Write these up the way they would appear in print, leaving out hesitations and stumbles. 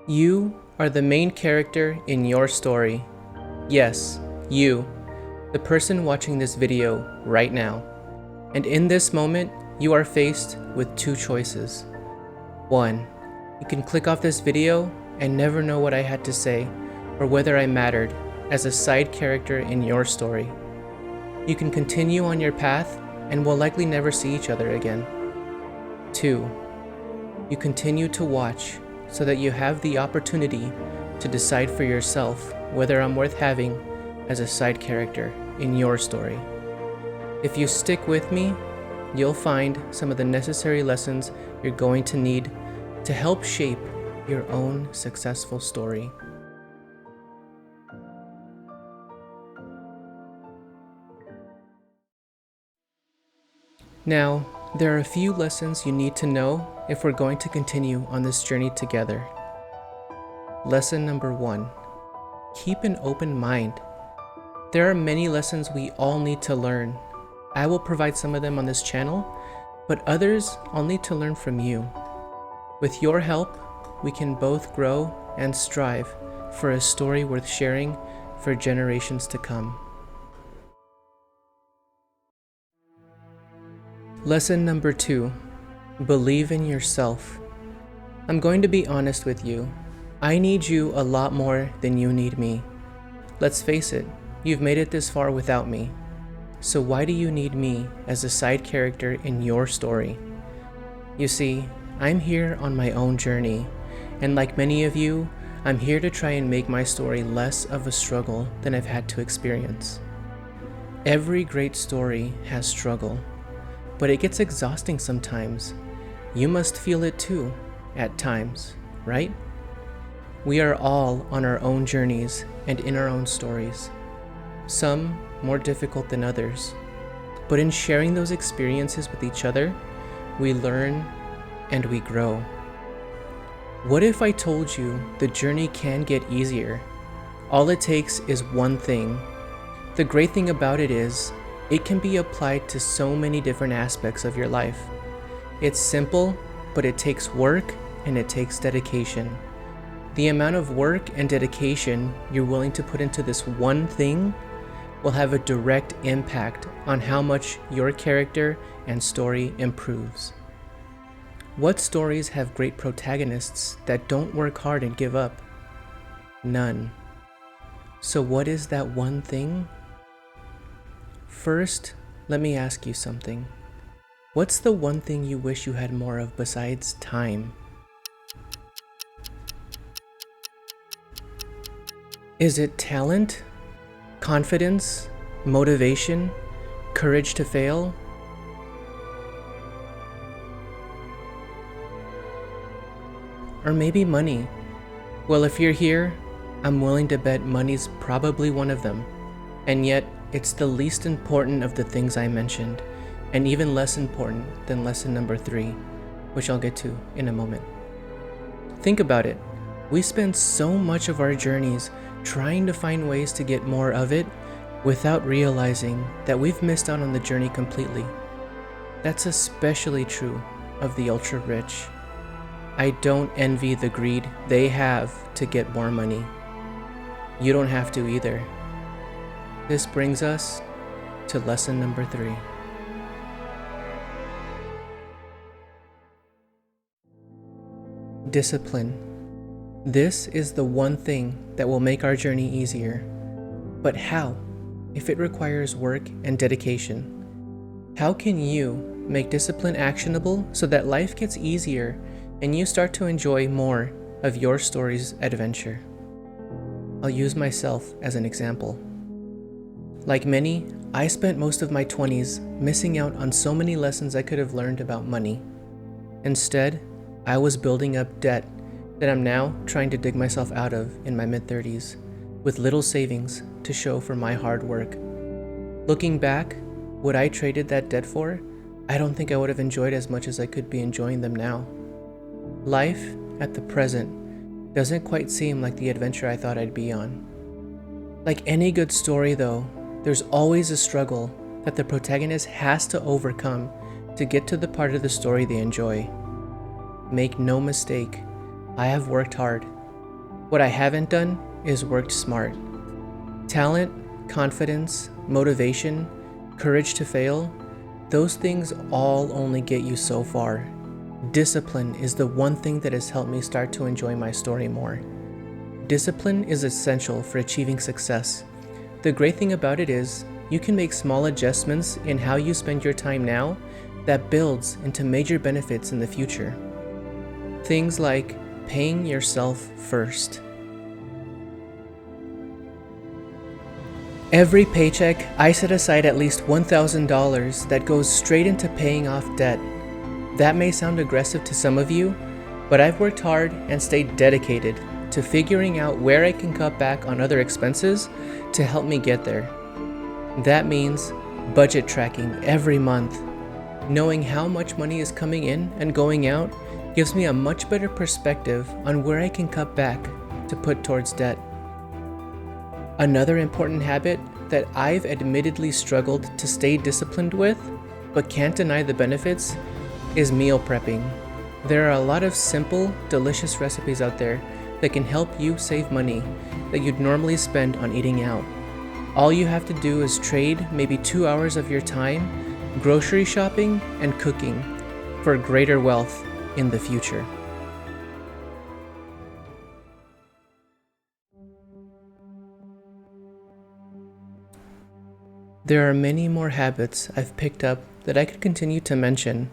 You are the main character in your story. Yes, you, the person watching this video right now. And in this moment, you are faced with two choices. One, you can click off this video and never know what I had to say or whether I mattered as a side character in your story. You can continue on your path and will likely never see each other again. Two, you continue to watch so that you have the opportunity to decide for yourself whether I'm worth having as a side character in your story. If you stick with me, you'll find some of the necessary lessons you're going to need to help shape your own successful story. Now, there are a few lessons you need to know if we're going to continue on this journey together. Lesson number 1, keep an open mind. There are many lessons we all need to learn. I will provide some of them on this channel, but others I'll need to learn from you. With your help, we can both grow and strive for a story worth sharing for generations to come. Lesson number 2, believe in yourself. I'm going to be honest with you. I need you a lot more than you need me. Let's face it, you've made it this far without me. So why do you need me as a side character in your story? You see, I'm here on my own journey, and like many of you, I'm here to try and make my story less of a struggle than I've had to experience. Every great story has struggle, but it gets exhausting sometimes. You must feel it too, at times, right? We are all on our own journeys and in our own stories. Some more difficult than others. But in sharing those experiences with each other, we learn and we grow. What if I told you the journey can get easier? All it takes is one thing. The great thing about it is, it can be applied to so many different aspects of your life. It's simple, but it takes work and it takes dedication. The amount of work and dedication you're willing to put into this one thing will have a direct impact on how much your character and story improves. What stories have great protagonists that don't work hard and give up? None. So what is that one thing? First, let me ask you something. What's the one thing you wish you had more of besides time? Is it talent, confidence, motivation, courage to fail? Or maybe money? Well, if you're here, I'm willing to bet money's probably one of them. And yet, it's the least important of the things I mentioned, and even less important than lesson number 3, which I'll get to in a moment. Think about it. We spend so much of our journeys trying to find ways to get more of it without realizing that we've missed out on the journey completely. That's especially true of the ultra-rich. I don't envy the greed they have to get more money. You don't have to either. This brings us to lesson number 3. Discipline. This is the one thing that will make our journey easier. But how, if it requires work and dedication? How can you make discipline actionable so that life gets easier and you start to enjoy more of your story's adventure? I'll use myself as an example. Like many, I spent most of my 20s missing out on so many lessons I could have learned about money. Instead, I was building up debt that I'm now trying to dig myself out of in my mid-30s, with little savings to show for my hard work. Looking back, what I traded that debt for, I don't think I would have enjoyed as much as I could be enjoying them now. Life, at the present, doesn't quite seem like the adventure I thought I'd be on. Like any good story though, there's always a struggle that the protagonist has to overcome to get to the part of the story they enjoy. Make no mistake, I have worked hard What I haven't done is worked smart. Talent, confidence, motivation, courage to fail, those things all only get you so far. Discipline is the one thing that has helped me start to enjoy my story more. Discipline is essential for achieving success. The great thing about it is, you can make small adjustments in how you spend your time now that builds into major benefits in the future. Things like paying yourself first. Every paycheck, I set aside at least $1,000 that goes straight into paying off debt. That may sound aggressive to some of you, but I've worked hard and stayed dedicated to figuring out where I can cut back on other expenses to help me get there. That means budget tracking every month. Knowing how much money is coming in and going out gives me a much better perspective on where I can cut back to put towards debt. Another important habit that I've admittedly struggled to stay disciplined with, but can't deny the benefits, is meal prepping. There are a lot of simple, delicious recipes out there that can help you save money that you'd normally spend on eating out. All you have to do is trade maybe 2 hours of your time grocery shopping and cooking for greater wealth in the future. There are many more habits I've picked up that I could continue to mention,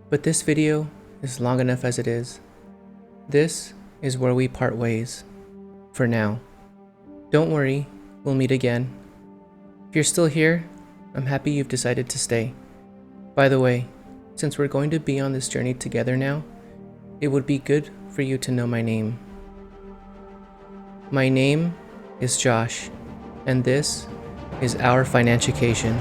but this video is long enough as it is. This is where we part ways. For now. Don't worry, we'll meet again. If you're still here, I'm happy you've decided to stay. By the way, since we're going to be on this journey together now, it would be good for you to know my name. My name is Josh, and this is our Financiation.